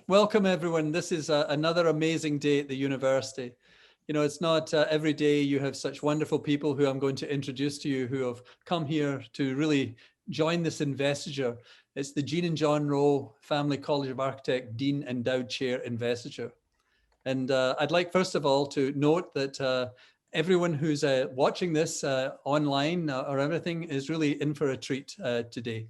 Welcome, everyone. This is another amazing day at the university. You know, it's not every day you have such wonderful people who I'm going to introduce to you who have come here to really join this investiture. It's the Jean and John Rowe Family College of Architect Dean Endowed Chair Investiture. And I'd like, first of all, to note that everyone who's watching this online or everything is really in for a treat today.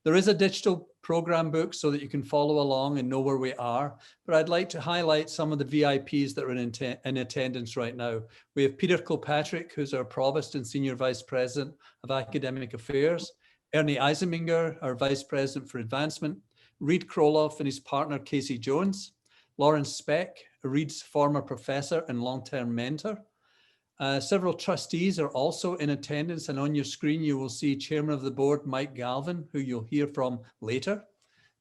There is a digital program book so that you can follow along and know where we are, but I'd like to highlight some of the VIPs that are in attendance right now. We have Peter Kilpatrick, who's our Provost and Senior Vice President of Academic Affairs, Ernie Eisenminger, our Vice President for Advancement, Reed Kroloff and his partner Casey Jones, Lauren Speck, Reed's former professor and long-term mentor. Several trustees are also in attendance, and on your screen you will see Chairman of the Board Mike Galvin, who you'll hear from later,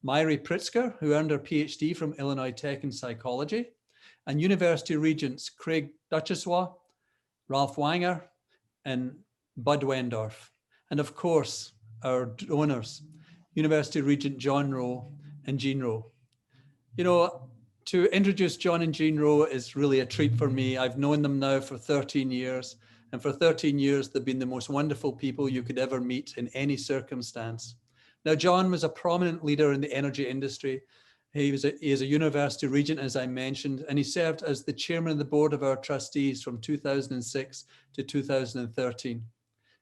Myri Pritzker, who earned her PhD from Illinois Tech in psychology, and University Regents Craig Duchessois, Ralph Wanger, and Bud Wendorf, and of course our donors, University Regent John Rowe and Jean Rowe. You know, to introduce John and Jean Rowe is really a treat for me. I've known them now for 13 years, and for 13 years, they've been the most wonderful people you could ever meet in any circumstance. Now, John was a prominent leader in the energy industry. He is a university regent, as I mentioned, and he served as the chairman of the board of our trustees from 2006 to 2013.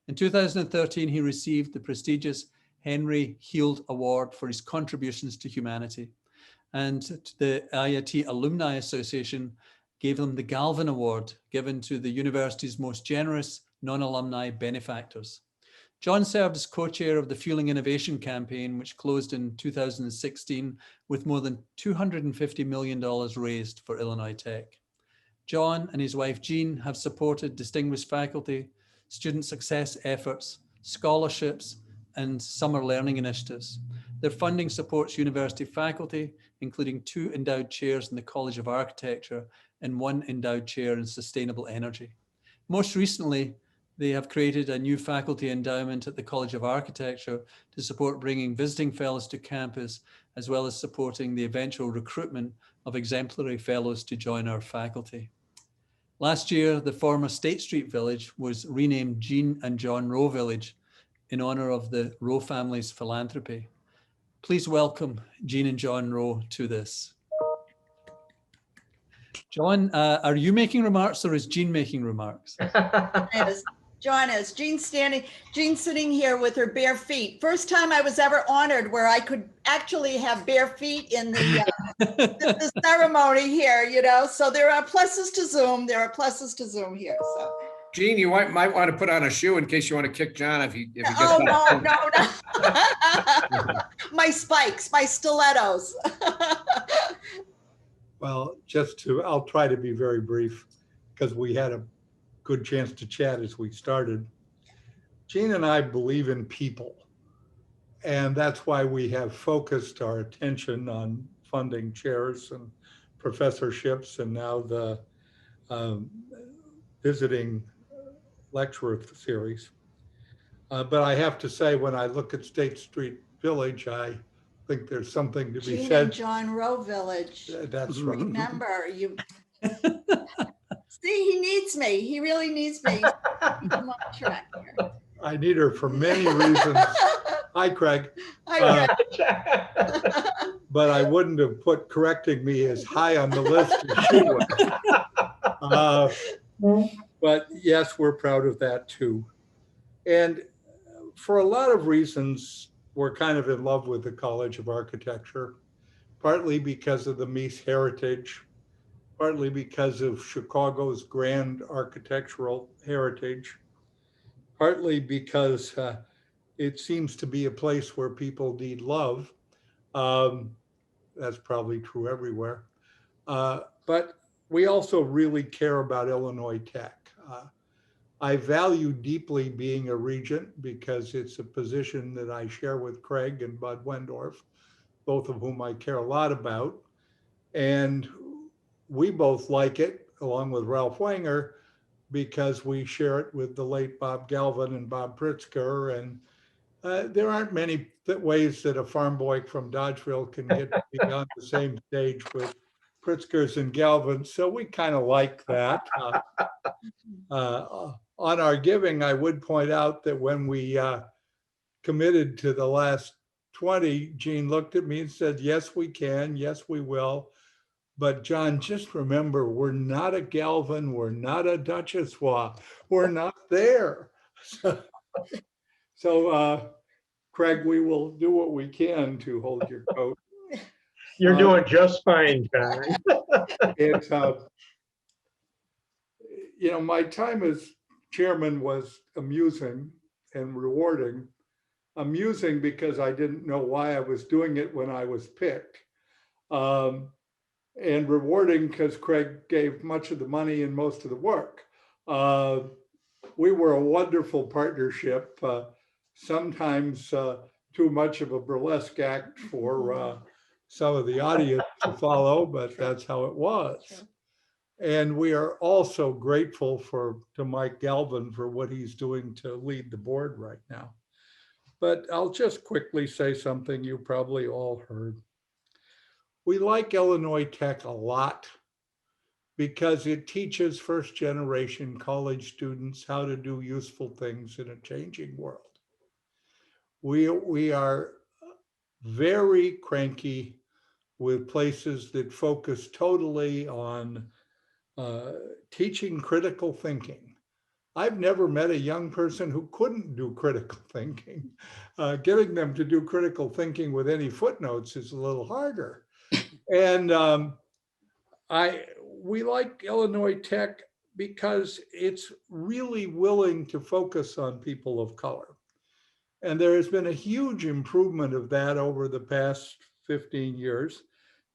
In 2013, he received the prestigious Henry Heald Award for his contributions to humanity. And the IIT Alumni Association gave them the Galvin Award, given to the university's most generous non-alumni benefactors. John served as co-chair of the Fueling Innovation Campaign, which closed in 2016 with more than $250 million raised for Illinois Tech. John and his wife Jean have supported distinguished faculty, student success efforts, scholarships, and summer learning initiatives. Their funding supports university faculty, including 2 endowed chairs in the College of Architecture and 1 endowed chair in sustainable energy. Most recently, they have created a new faculty endowment at the College of Architecture to support bringing visiting fellows to campus, as well as supporting the eventual recruitment of exemplary fellows to join our faculty. Last year, the former State Street Village was renamed Jean and John Rowe Village in honor of the Rowe family's philanthropy. Please welcome Jean and John Rowe to this. John, are you making remarks or is Jean making remarks? John is. Jean's sitting here with her bare feet. First time I was ever honored where I could actually have bare feet in the, the ceremony here, you know. So there are pluses to Zoom. There are pluses to Zoom here. So. Jean, you might want to put on a shoe in case you want to kick John if he gets no. My spikes, my stilettos. Well, I'll try to be very brief because we had a good chance to chat as we started. Jean and I believe in people, and that's why we have focused our attention on funding chairs and professorships and now the visiting lecturer series. But I have to say, when I look at State Street Village, I think there's something to be said. John Rowe Village. That's right. Remember, you see, he needs me. He really needs me. I'm on track here. I need her for many reasons. Hi, Craig. Hi, Craig. But I wouldn't have put correcting me as high on the list as she would. But yes, we're proud of that too. And for a lot of reasons, we're kind of in love with the College of Architecture, partly because of the Meath heritage, partly because of Chicago's grand architectural heritage, partly because it seems to be a place where people need love. That's probably true everywhere. But we also really care about Illinois Tech. I value deeply being a regent because it's a position that I share with Craig and Bud Wendorf, both of whom I care a lot about. And we both like it, along with Ralph Wanger, because we share it with the late Bob Galvin and Bob Pritzker. And there aren't many ways that a farm boy from Dodgeville can get to be on the same stage with Pritzkers and Galvin, so we kind of like that. On our giving, I would point out that when we committed to the last 20, Gene looked at me and said, yes, we can, yes, we will. But John, just remember, we're not a Galvin, we're not a Duchessois, we're not there. So Craig, we will do what we can to hold your coat. You're doing just fine, John. It's, my time as chairman was amusing and rewarding. Amusing because I didn't know why I was doing it when I was picked. And rewarding because Craig gave much of the money and most of the work. We were a wonderful partnership, sometimes too much of a burlesque act for some of the audience to follow, but that's how it was. And we are also grateful to Mike Galvin for what he's doing to lead the board right now. But I'll just quickly say something you probably all heard. We like Illinois Tech a lot because it teaches first generation college students how to do useful things in a changing world. We are very cranky with places that focus totally on teaching critical thinking. I've never met a young person who couldn't do critical thinking. Getting them to do critical thinking with any footnotes is a little harder. And we like Illinois Tech because it's really willing to focus on people of color. And there has been a huge improvement of that over the past 15 years.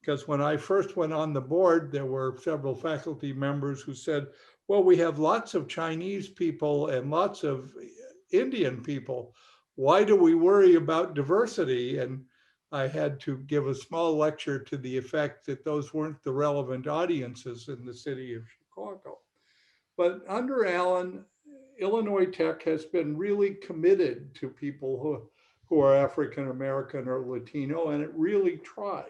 Because when I first went on the board, there were several faculty members who said, well, we have lots of Chinese people and lots of Indian people. Why do we worry about diversity? And I had to give a small lecture to the effect that those weren't the relevant audiences in the city of Chicago. But under Alan, Illinois Tech has been really committed to people who are African American or Latino, and it really tries.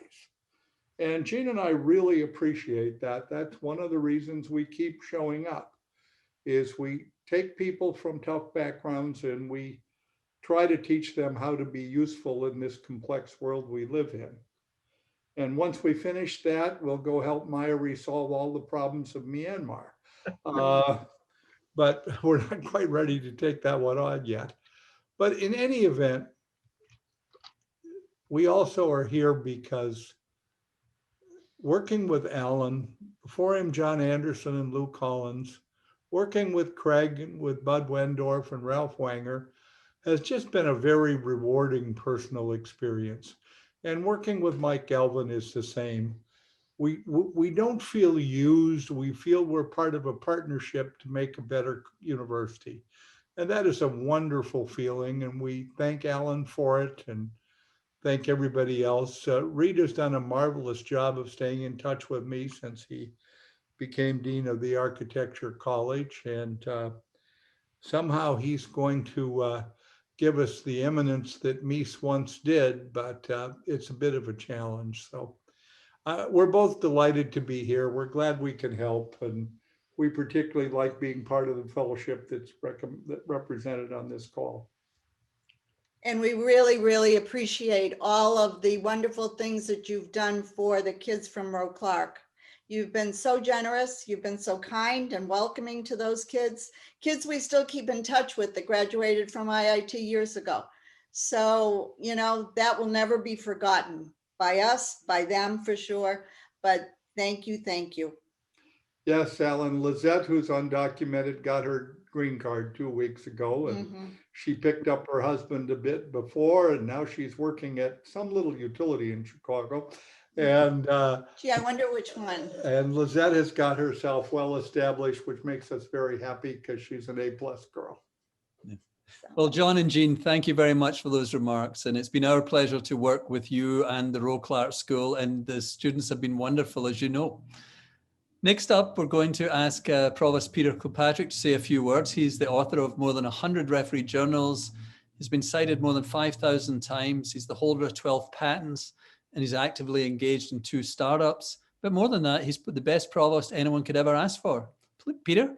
And Gene and I really appreciate that. That's one of the reasons we keep showing up, is we take people from tough backgrounds and we try to teach them how to be useful in this complex world we live in. And once we finish that, we'll go help Maya resolve all the problems of Myanmar. But we're not quite ready to take that one on yet. But in any event, we also are here because working with Alan, before him, John Anderson and Lou Collins, working with Craig and with Bud Wendorf and Ralph Wanger has just been a very rewarding personal experience. And working with Mike Galvin is the same. We don't feel used. We feel we're part of a partnership to make a better university. And that is a wonderful feeling. And we thank Alan for it and thank everybody else. Rita's done a marvelous job of staying in touch with me since he became Dean of the Architecture College. And somehow he's going to give us the eminence that Mies once did, but it's a bit of a challenge. So we're both delighted to be here. We're glad we can help. And we particularly like being part of the fellowship that's represented on this call. And we really, really appreciate all of the wonderful things that you've done for the kids from Rowe Clark. You've been so generous. You've been so kind and welcoming to those kids. Kids we still keep in touch with that graduated from IIT years ago. So, that will never be forgotten by us, by them for sure. But thank you, thank you. Yes, Alan. Lizette, who's undocumented, got her green card 2 weeks ago, and she picked up her husband a bit before, and now she's working at some little utility in Chicago. And gee, I wonder which one. And Lizette has got herself well established, which makes us very happy because she's an A+ girl. Yeah. Well, John and Jean, thank you very much for those remarks. And it's been our pleasure to work with you and the Rowe Clark School, and the students have been wonderful, as you know. Next up, we're going to ask Provost Peter Kilpatrick to say a few words. He's the author of more than 100 referee journals. He's been cited more than 5,000 times. He's the holder of 12 patents, and he's actively engaged in 2 startups. But more than that, he's the best provost anyone could ever ask for. Peter?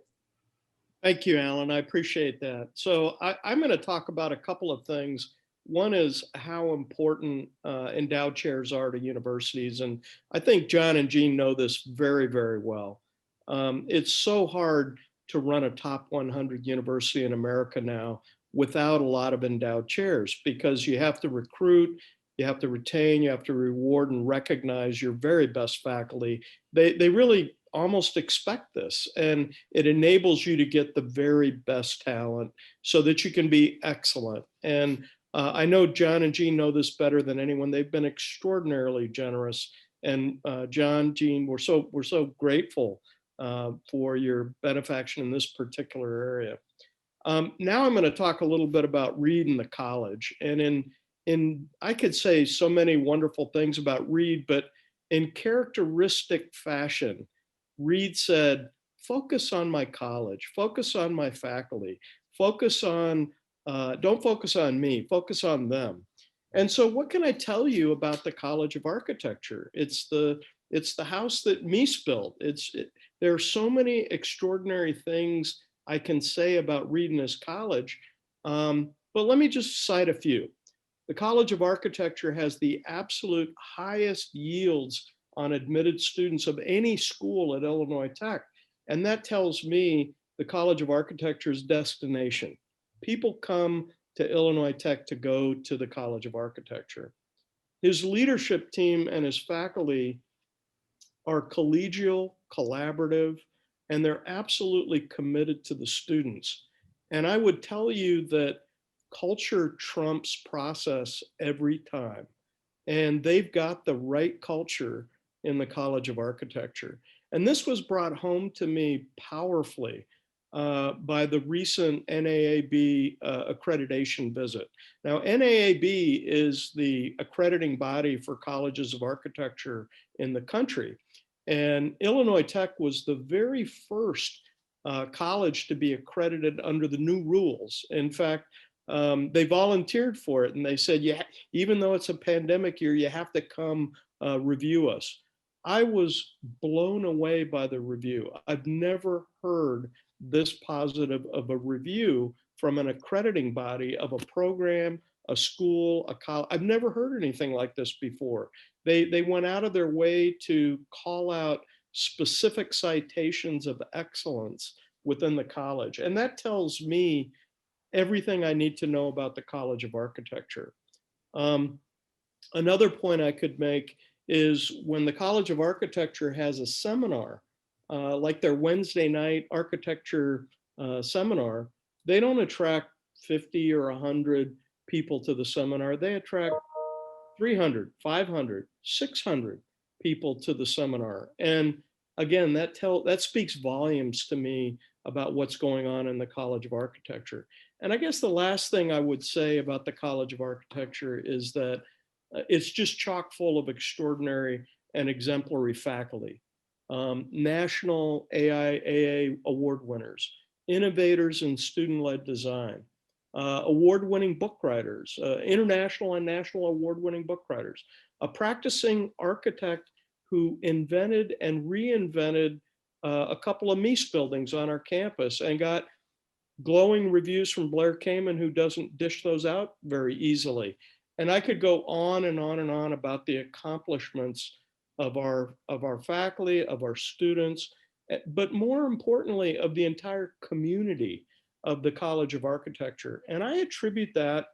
Thank you, Alan. I appreciate that. So I'm going to talk about a couple of things. One is how important endowed chairs are to universities. And I think John and Jean know this very, very well. It's so hard to run a top 100 university in America now without a lot of endowed chairs, because you have to recruit, you have to retain, you have to reward and recognize your very best faculty. They really almost expect this, and it enables you to get the very best talent so that you can be excellent. And I know John and Jean know this better than anyone. They've been extraordinarily generous. And John, Jean, we're so grateful for your benefaction in this particular area. Now I'm going to talk a little bit about Reed and the college. And in I could say so many wonderful things about Reed, but in characteristic fashion, Reed said, focus on my college, focus on my faculty, focus on, don't focus on me, focus on them. And so what can I tell you about the College of Architecture? It's the house that Mies built. There are so many extraordinary things I can say about Reed and his college, but let me just cite a few. The College of Architecture has the absolute highest yields on admitted students of any school at Illinois Tech. And that tells me the College of Architecture's destination. People come to Illinois Tech to go to the College of Architecture. His leadership team and his faculty are collegial, collaborative, and they're absolutely committed to the students. And I would tell you that culture trumps process every time. And they've got the right culture in the College of Architecture. And this was brought home to me powerfully by the recent NAAB accreditation visit. Now, NAAB is the accrediting body for colleges of architecture in the country. And Illinois Tech was the very first college to be accredited under the new rules. In fact, they volunteered for it, and they said, yeah, even though it's a pandemic year, you have to come review us. I was blown away by the review. I've never heard this positive of a review from an accrediting body of a program, a school, a college. I've never heard anything like this before. They went out of their way to call out specific citations of excellence within the college. And that tells me everything I need to know about the College of Architecture. Another point I could make is when the College of Architecture has a seminar, like their Wednesday night architecture seminar, they don't attract 50 or 100 people to the seminar. They attract 300, 500, 600 people to the seminar. And again, that speaks volumes to me about what's going on in the College of Architecture. And I guess the last thing I would say about the College of Architecture is that it's just chock full of extraordinary and exemplary faculty. National AIAA award winners, innovators in student-led design, award-winning book writers, international and national award-winning book writers, a practicing architect who invented and reinvented a couple of Mies buildings on our campus and got glowing reviews from Blair Kamen, who doesn't dish those out very easily. And I could go on and on and on about the accomplishments of our faculty, of our students, but more importantly, of the entire community of the College of Architecture. And I attribute that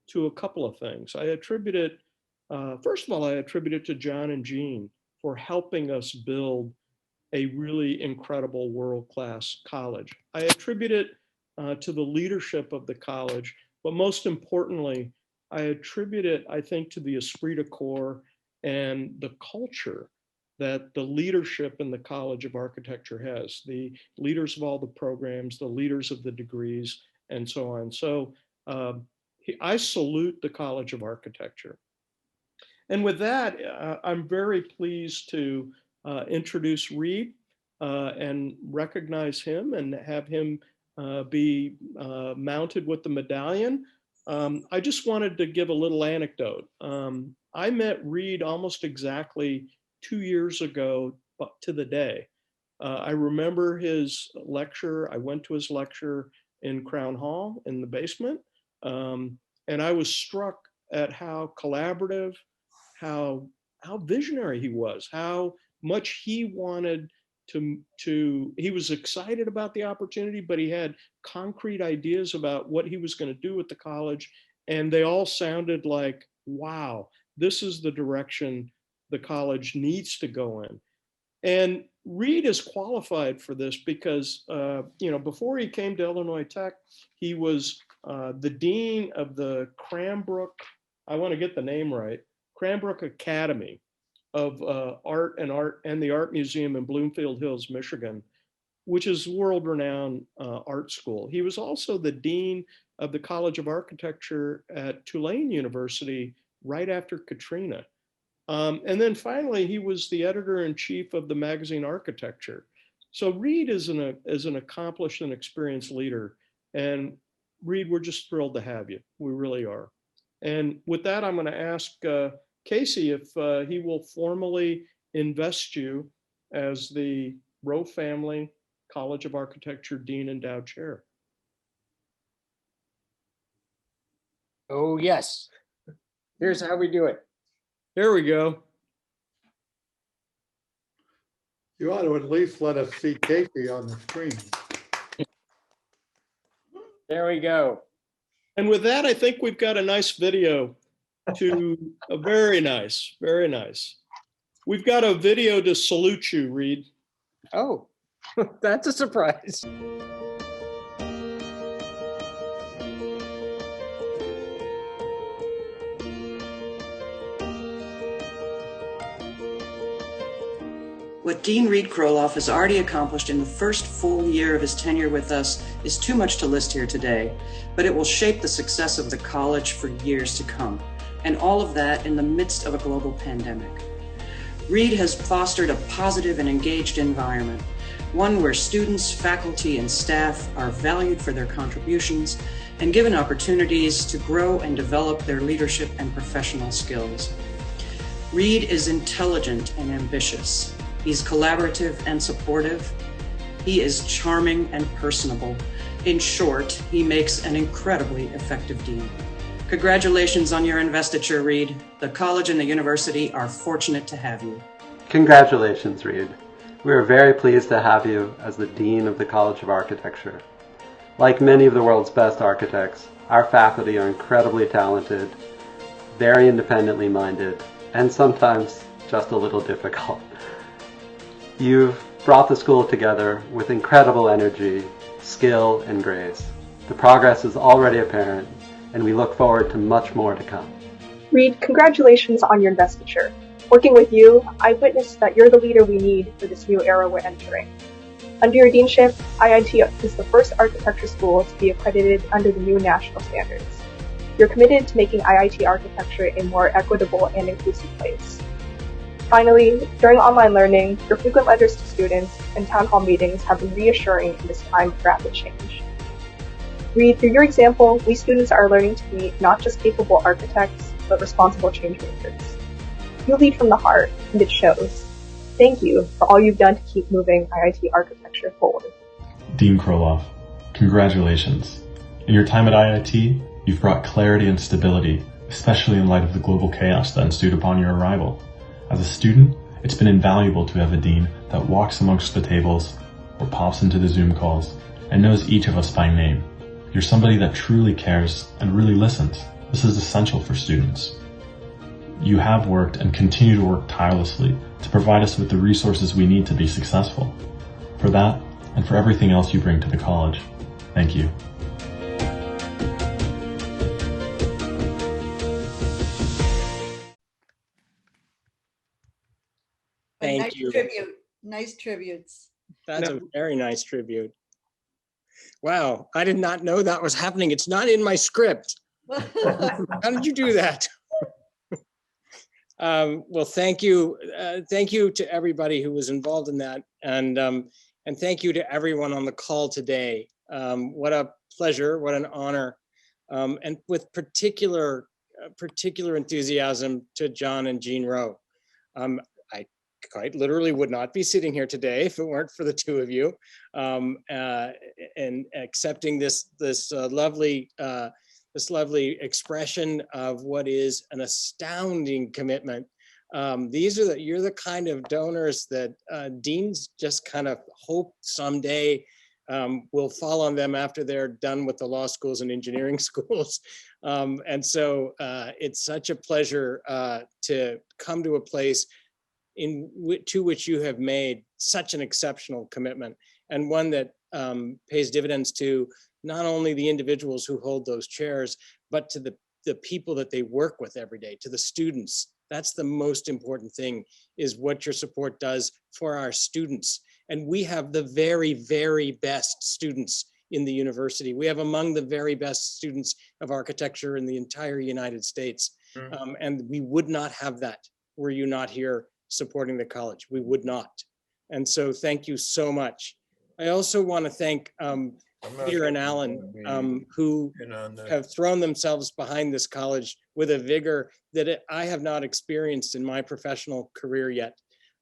to a couple of things. I attribute it, first of all, I attribute it to John and Jean for helping us build a really incredible world-class college. I attribute it to the leadership of the college, but most importantly, I attribute it, I think, to the esprit de corps and the culture that the leadership in the College of Architecture has, the leaders of all the programs, the leaders of the degrees, and so on. So I salute the College of Architecture. And with that, I'm very pleased to introduce Reed and recognize him and have him be mounted with the medallion I just wanted to give a little anecdote. I met Reed almost exactly 2 years ago to the day. I remember his lecture. I went to his lecture in Crown Hall in the basement. And I was struck at how collaborative, how visionary he was, how much he wanted he was excited about the opportunity, but he had concrete ideas about what he was going to do with the college. And they all sounded like, wow, this is the direction the college needs to go in. And Reed is qualified for this because, before he came to Illinois Tech, he was the dean of the Cranbrook, I want to get the name right, Cranbrook Academy of Art and the Art Museum in Bloomfield Hills, Michigan, which is world-renowned art school. He was also the dean of the College of Architecture at Tulane University right after Katrina. And then finally, he was the editor-in-chief of the magazine Architecture. So Reed is an accomplished and experienced leader. And Reed, we're just thrilled to have you. We really are. And with that, I'm going to ask Casey if he will formally invest you as the Rowe Family College of Architecture Dean Endowed Chair. Oh, yes. Here's how we do it. There we go. You ought to at least let us see Casey on the screen. There we go. And with that, I think we've got a nice video very nice, very nice. We've got a video to salute you, Reed. Oh, that's a surprise. What Dean Reed Kroloff has already accomplished in the first full year of his tenure with us is too much to list here today, but it will shape the success of the college for years to come, and all of that in the midst of a global pandemic. Reed has fostered a positive and engaged environment, one where students, faculty, and staff are valued for their contributions and given opportunities to grow and develop their leadership and professional skills. Reed is intelligent and ambitious. He's collaborative and supportive. He is charming and personable. In short, he makes an incredibly effective dean. Congratulations on your investiture, Reed. The college and the university are fortunate to have you. Congratulations, Reed. We are very pleased to have you as the Dean of the College of Architecture. Like many of the world's best architects, our faculty are incredibly talented, very independently minded, and sometimes just a little difficult. You've brought the school together with incredible energy, skill, and grace. The progress is already apparent, and we look forward to much more to come. Reed, congratulations on your investiture. Working with you, I witnessed that you're the leader we need for this new era we're entering. Under your deanship, IIT is the first architecture school to be accredited under the new national standards. You're committed to making IIT architecture a more equitable and inclusive place. Finally, during online learning, your frequent letters to students and town hall meetings have been reassuring in this time of rapid change. Reed, through your example, we students are learning to be not just capable architects, but responsible change makers. You lead from the heart, and it shows. Thank you for all you've done to keep moving IIT architecture forward. Dean Kroloff, congratulations. In your time at IIT, you've brought clarity and stability, especially in light of the global chaos that ensued upon your arrival. As a student, it's been invaluable to have a dean that walks amongst the tables or pops into the Zoom calls and knows each of us by name. You're somebody that truly cares and really listens. This is essential for students. You have worked and continue to work tirelessly to provide us with the resources we need to be successful. For that, and for everything else you bring to the college, thank you. Thank Nice you. tribute. Nice tributes. That's a very nice tribute. Wow, I did not know that was happening. It's not in my script. How did you do that? Well, thank you. Thank you to everybody who was involved in that. And thank you to everyone on the call today. What a pleasure, what an honor and with particular enthusiasm to John and Jean Rowe. I quite literally would not be sitting here today if it weren't for the two of you, and accepting this lovely expression of what is an astounding commitment. You're the kind of donors that deans just kind of hope someday will fall on them after they're done with the law schools and engineering schools. And so it's such a pleasure to come to a place to which you have made such an exceptional commitment, and one that pays dividends to not only the individuals who hold those chairs, but to the people that they work with every day, to the students. That's the most important thing, is what your support does for our students. And we have the very, very best students in the university. We have among the very best students of architecture in the entire United States. And we would not have that were you not here supporting the college. We would not. And so thank you so much. I also want to thank Peter and Alan, who have thrown themselves behind this college with a vigor that I have not experienced in my professional career yet.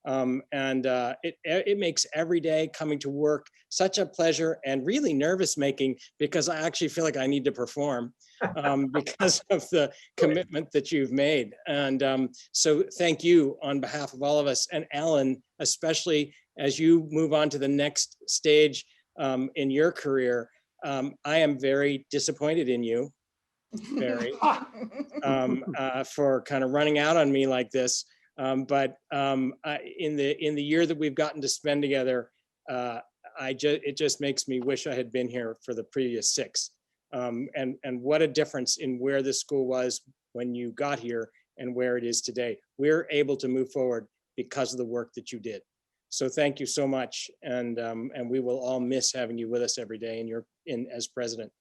It makes every day coming to work such a pleasure, and really nervous making, because I actually feel like I need to perform because of the commitment that you've made. And so thank you on behalf of all of us, and Alan, especially as you move on to the next stage in your career. I am very disappointed in you, very, for kind of running out on me like this. But in the year that we've gotten to spend together, it just makes me wish I had been here for the previous 6. And what a difference in where this school was when you got here and where it is today. We're able to move forward because of the work that you did. So thank you so much, and we will all miss having you with us every day as president.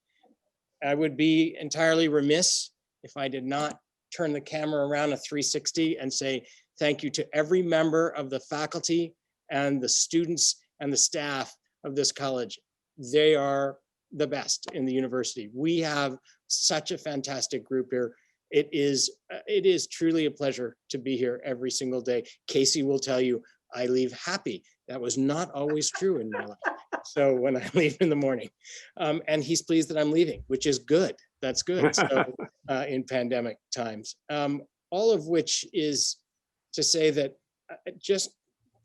I would be entirely remiss if I did not turn the camera around a 360 and say thank you to every member of the faculty and the students and the staff of this college. They are the best in the university. We have such a fantastic group here. It is truly a pleasure to be here every single day. Casey will tell you, I leave happy. That was not always true in my life. So when I leave in the morning, and he's pleased that I'm leaving, which is good. That's good. So in pandemic times, all of which is to say that just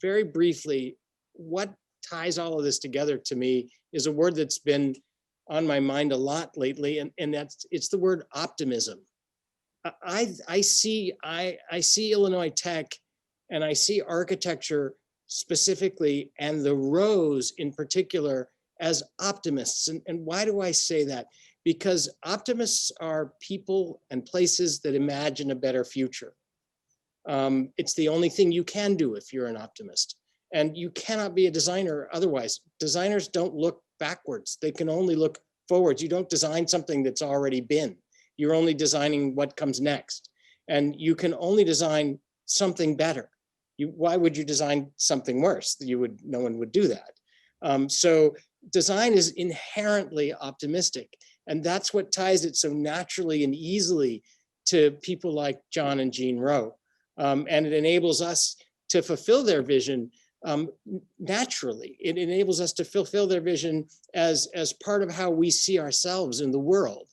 very briefly, what ties all of this together to me is a word that's been on my mind a lot lately, and it's the word optimism. I see Illinois Tech, and I see architecture specifically, and the Rowes in particular, as optimists. And why do I say that? Because optimists are people and places that imagine a better future. It's the only thing you can do if you're an optimist. And you cannot be a designer otherwise. Designers don't look backwards. They can only look forwards. You don't design something that's already been. You're only designing what comes next. And you can only design something better. Why would you design something worse? No one would do that. So design is inherently optimistic. And that's what ties it so naturally and easily to people like John and Jean Rowe. And it enables us to fulfill their vision naturally. It enables us to fulfill their vision as part of how we see ourselves in the world.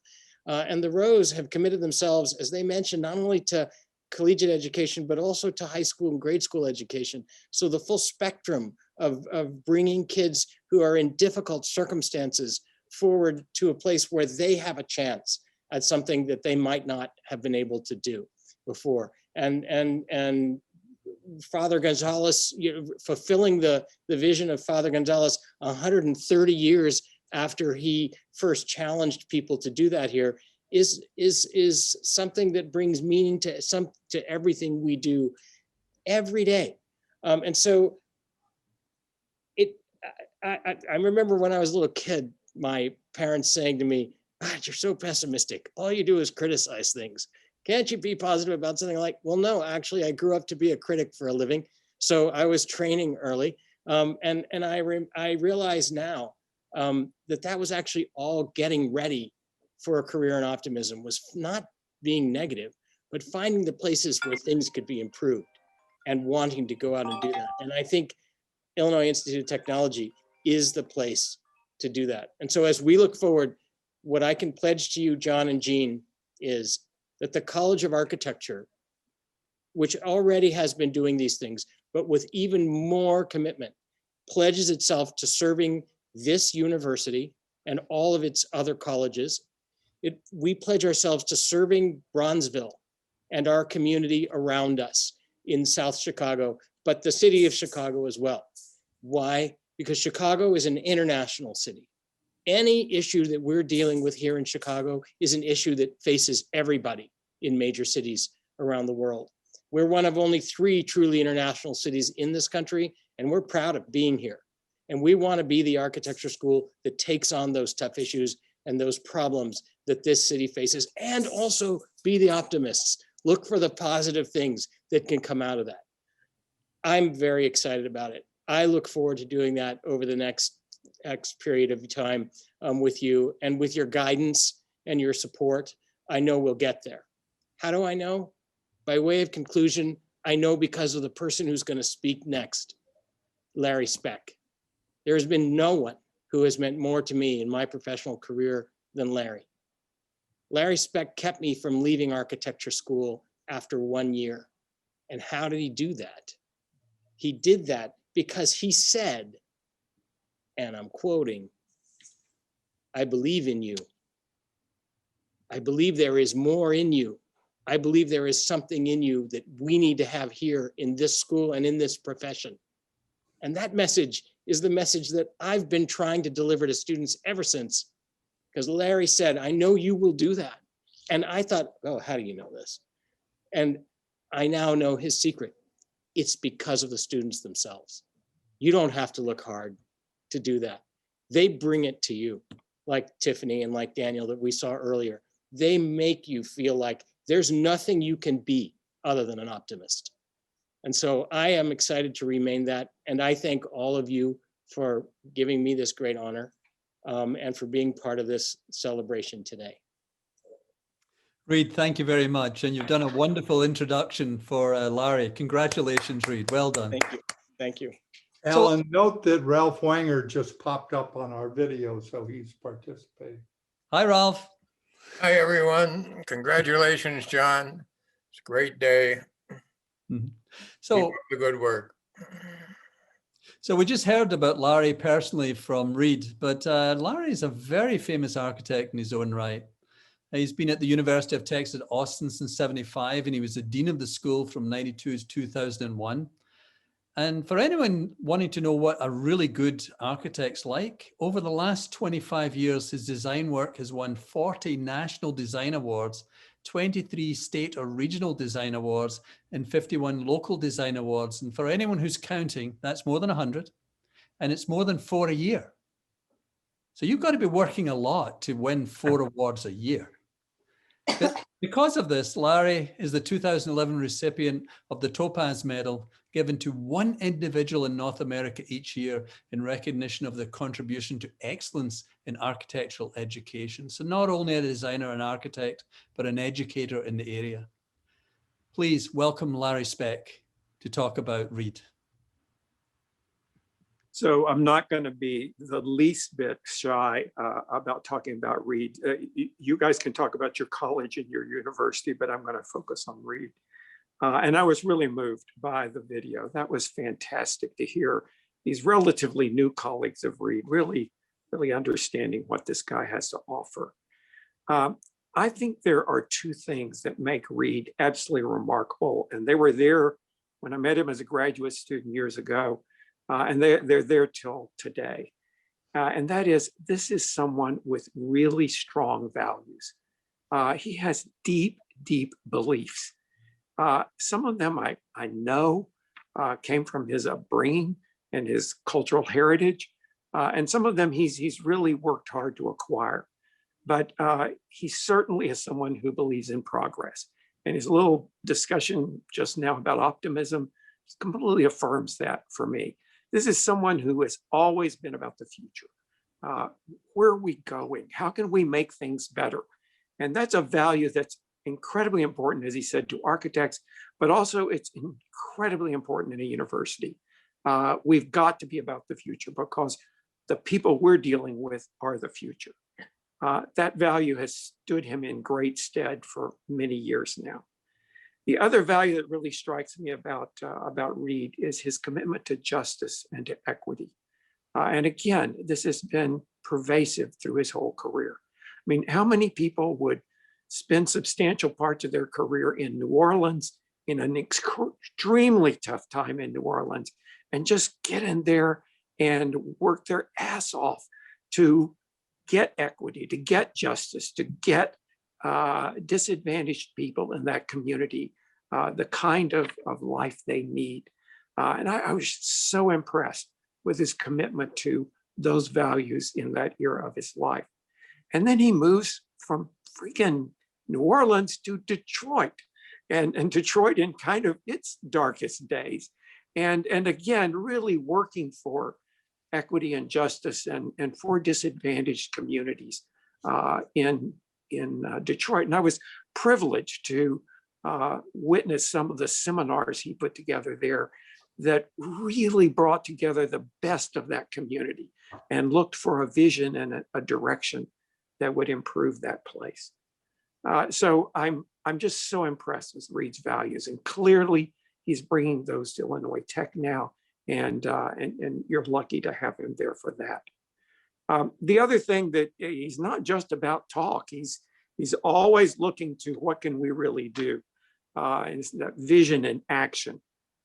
And the Rowes have committed themselves, as they mentioned, not only to collegiate education, but also to high school and grade school education. So the full spectrum of bringing kids who are in difficult circumstances forward to a place where they have a chance at something that they might not have been able to do before. And Father Gonzalez, fulfilling the vision of Father Gonzalez 130 years after he first challenged people to do that here, is something that brings meaning to everything we do every day. And so I remember when I was a little kid, my parents saying to me, "God, you're so pessimistic. All you do is criticize things. Can't you be positive about something?" Like, well, no, actually, I grew up to be a critic for a living. So I was training early. And I realize now that was actually all getting ready for a career in optimism was not being negative, but finding the places where things could be improved and wanting to go out and do that. And I think Illinois Institute of Technology is the place to do that. And so as we look forward, what I can pledge to you, John and Jean, is that the College of Architecture, which already has been doing these things, but with even more commitment, pledges itself to serving this university and all of its other colleges. We pledge ourselves to serving Bronzeville and our community around us in South Chicago, but the city of Chicago as well. Why? Because Chicago is an international city. Any issue that we're dealing with here in Chicago is an issue that faces everybody in major cities around the world. We're one of only 3 truly international cities in this country, and we're proud of being here. And we want to be the architecture school that takes on those tough issues and those problems that this city faces, and also be the optimists. Look for the positive things that can come out of that. I'm very excited about it. I look forward to doing that over the next X period of time with you, and with your guidance and your support. I know we'll get there. How do I know? By way of conclusion, I know because of the person who's going to speak next, Larry Speck. There has been no one who has meant more to me in my professional career than Larry. Larry Speck kept me from leaving architecture school after 1 year. And how did he do that? He did that because he said, and I'm quoting, "I believe in you. I believe there is more in you. I believe there is something in you that we need to have here in this school and in this profession." And that message is the message that I've been trying to deliver to students ever since, because Larry said, "I know you will do that." And I thought, oh, how do you know this? And I now know his secret. It's because of the students themselves. You don't have to look hard to do that. They bring it to you, like Tiffany and like Daniel that we saw earlier. They make you feel like there's nothing you can be other than an optimist. And so I am excited to remain that. And I thank all of you for giving me this great honor and for being part of this celebration today. Reid, thank you very much. And you've done a wonderful introduction for Larry. Congratulations, Reid. Well done. Thank you. Thank you. Alan, note that Ralph Wanger just popped up on our video, so he's participating. Hi, Ralph. Hi, everyone. Congratulations, John. It's a great day. So, keep up the good work. So we just heard about Larry personally from Reid, but Larry is a very famous architect in his own right. He's been at the University of Texas at Austin since '75, and he was the dean of the school from '92 to 2001. And for anyone wanting to know what a really good architect's like, over the last 25 years, his design work has won 40 national design awards, 23 state or regional design awards, and 51 local design awards. And for anyone who's counting, that's more than 100, and it's more than 4 a year. So you've got to be working a lot to win 4 awards a year. But because of this, Larry is the 2011 recipient of the Topaz Medal, given to one individual in North America each year in recognition of their contribution to excellence in architectural education. So not only a designer and architect, but an educator in the area. Please welcome Larry Speck to talk about Reid. So I'm not going to be the least bit shy about talking about Reid. You guys can talk about your college and your university, but I'm going to focus on Reid. And I was really moved by the video. That was fantastic to hear these relatively new colleagues of Reid really understanding what this guy has to offer. I think there are 2 things that make Reid absolutely remarkable. And they were there when I met him as a graduate student years ago. And they're there till today. And that is, this is someone with really strong values. He has deep, deep beliefs. Some of them I know came from his upbringing and his cultural heritage. And some of them he's really worked hard to acquire. But he certainly is someone who believes in progress. And his little discussion just now about optimism completely affirms that for me. This is someone who has always been about the future. where are we going? How can we make things better? And that's a value that's incredibly important, as he said, to architects, but also it's incredibly important in a university. We've got to be about the future because the people we're dealing with are the future. That value has stood him in great stead for many years now. The other value that really strikes me about Reed is his commitment to justice and to equity. And again, this has been pervasive through his whole career. I mean, how many people would spend substantial parts of their career in New Orleans in an extremely tough time in New Orleans and just get in there and work their ass off to get equity, to get justice, to get disadvantaged people in that community the kind of life they need. And I was so impressed with his commitment to those values in that era of his life. And then he moves from freaking New Orleans to Detroit, and Detroit in kind of its darkest days. And again, really working for equity and justice and for disadvantaged communities in Detroit. And I was privileged to witness some of the seminars he put together there that really brought together the best of that community and looked for a vision and a direction that would improve that place. So I'm just so impressed with Reed's values, and clearly he's bringing those to Illinois Tech now, and you're lucky to have him there for that. The other thing that he's not just about talk, he's always looking to what can we really do, and it's that vision and action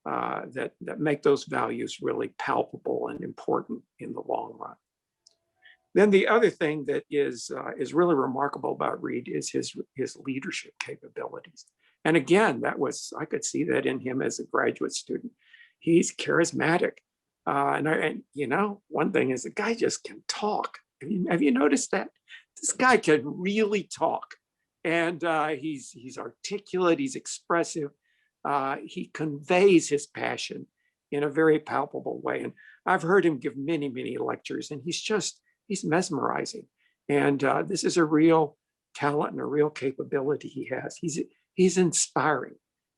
that make those values really palpable and important in the long run. Then the other thing that is really remarkable about Reed is his leadership capabilities. And again, I could see that in him as a graduate student. He's charismatic. And you know, one thing is the guy just can talk. Have you noticed that? This guy can really talk. And he's articulate, he's expressive. He conveys his passion in a very palpable way. And I've heard him give many, many lectures, and he's mesmerizing. And this is a real talent and a real capability he has. He's inspiring.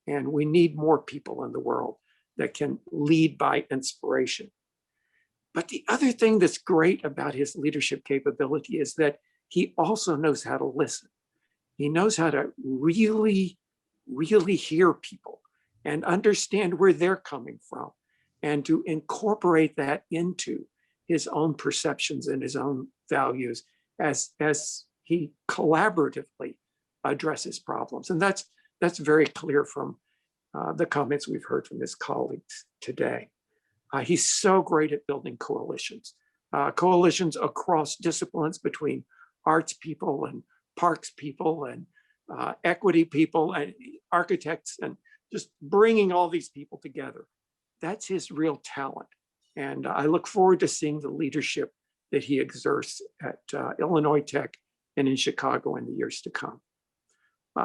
And we need more people in the world that can lead by inspiration. But the other thing that's great about his leadership capability is that he also knows how to listen. He knows how to really, really hear people and understand where they're coming from, and to incorporate that into his own perceptions and his own values as he collaboratively addresses problems. And that's very clear from the comments we've heard from his colleagues today. He's so great at building coalitions across disciplines between arts people and parks people and equity people and architects, and just bringing all these people together. That's his real talent. And I look forward to seeing the leadership that he exerts at Illinois Tech and in Chicago in the years to come.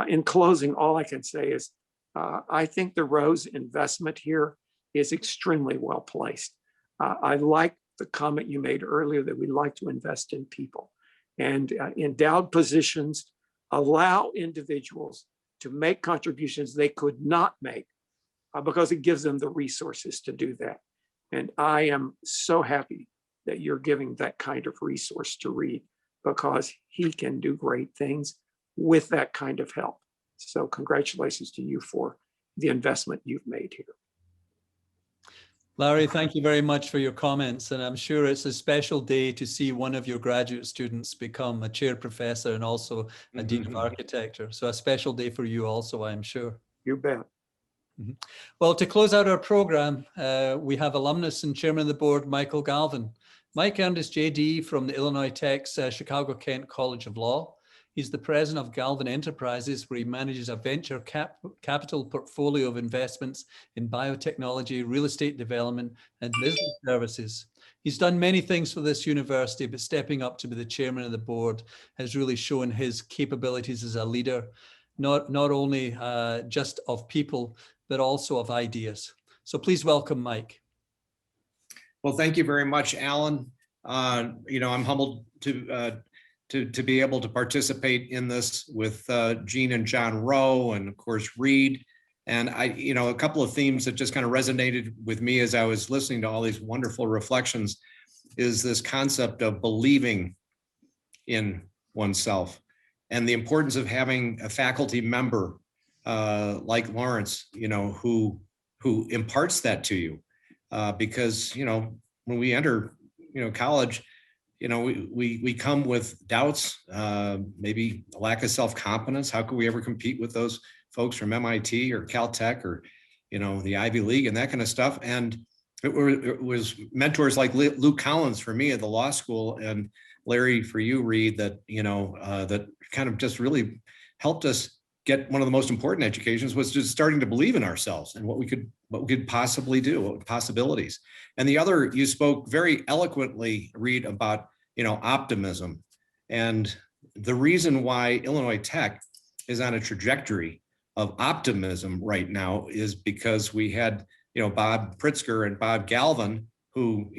In closing, all I can say is I think the Rowe's investment here is extremely well placed. I like the comment you made earlier that we like to invest in people, and endowed positions allow individuals to make contributions they could not make because it gives them the resources to do that. And I am so happy that you're giving that kind of resource to Reed, because he can do great things with that kind of help. So congratulations to you for the investment you've made here. Larry, thank you very much for your comments. And I'm sure it's a special day to see one of your graduate students become a chair professor and also a dean of architecture. So a special day for you also, I'm sure. You bet. Well, to close out our program, we have alumnus and chairman of the board, Michael Galvin. Mike earned his JD from the Illinois Tech's Chicago-Kent College of Law. He's the president of Galvin Enterprises, where he manages a venture capital portfolio of investments in biotechnology, real estate development, and business services. He's done many things for this university, but stepping up to be the chairman of the board has really shown his capabilities as a leader, not only just of people, but also of ideas. So please welcome Mike. Well, thank you very much, Alan. I'm humbled to be able to participate in this with Gene and John Rowe, and of course Reed. And a couple of themes that just kind of resonated with me as I was listening to all these wonderful reflections is this concept of believing in oneself and the importance of having a faculty member like Lawrence, who imparts that to you. Because, when we enter, college, we come with doubts, maybe a lack of self-confidence. How could we ever compete with those folks from MIT or Caltech or, the Ivy League and that kind of stuff? And it was mentors like Luke Collins for me at the law school, and Larry for you, Reed, that, that kind of just really helped us get one of the most important educations, was just starting to believe in ourselves and what we could possibly do, what possibilities. And the other, you spoke very eloquently, Reed, about, optimism. And the reason why Illinois Tech is on a trajectory of optimism right now is because we had, Bob Pritzker and Bob Galvin, who,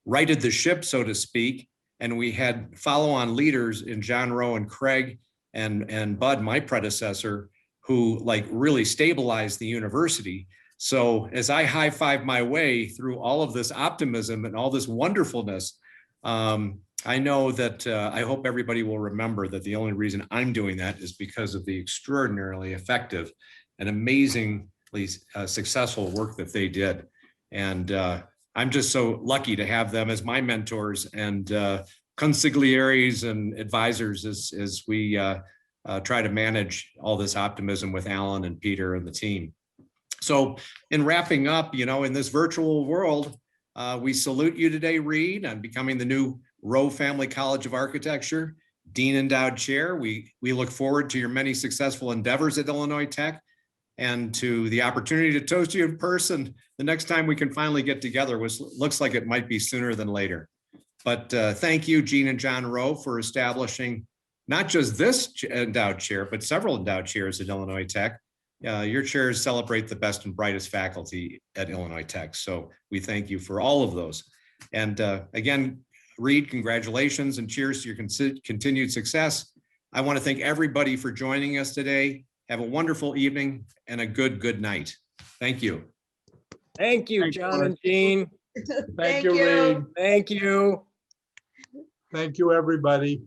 righted the ship, so to speak. And we had follow-on leaders in John Rowe and Craig and Bud, my predecessor, who really stabilized the university. So as I high-five my way through all of this optimism and all this wonderfulness, I know that I hope everybody will remember that the only reason I'm doing that is because of the extraordinarily effective and amazingly successful work that they did. And I'm just so lucky to have them as my mentors and consiglieres and advisors as we try to manage all this optimism with Alan and Peter and the team. So in wrapping up, in this virtual world, we salute you today, Reed, on becoming the new Rowe Family College of Architecture Dean Endowed Chair. We look forward to your many successful endeavors at Illinois Tech and to the opportunity to toast you in person the next time we can finally get together, which looks like it might be sooner than later. But thank you, Gene and John Rowe, for establishing not just this endowed chair, but several endowed chairs at Illinois Tech. Your chairs celebrate the best and brightest faculty at Illinois Tech. So we thank you for all of those. And again, Reed, congratulations and cheers to your continued success. I want to thank everybody for joining us today. Have a wonderful evening and a good night. Thank you. Thank you, John and Jean. Thank you, Reed. Thank you. Thank you, everybody.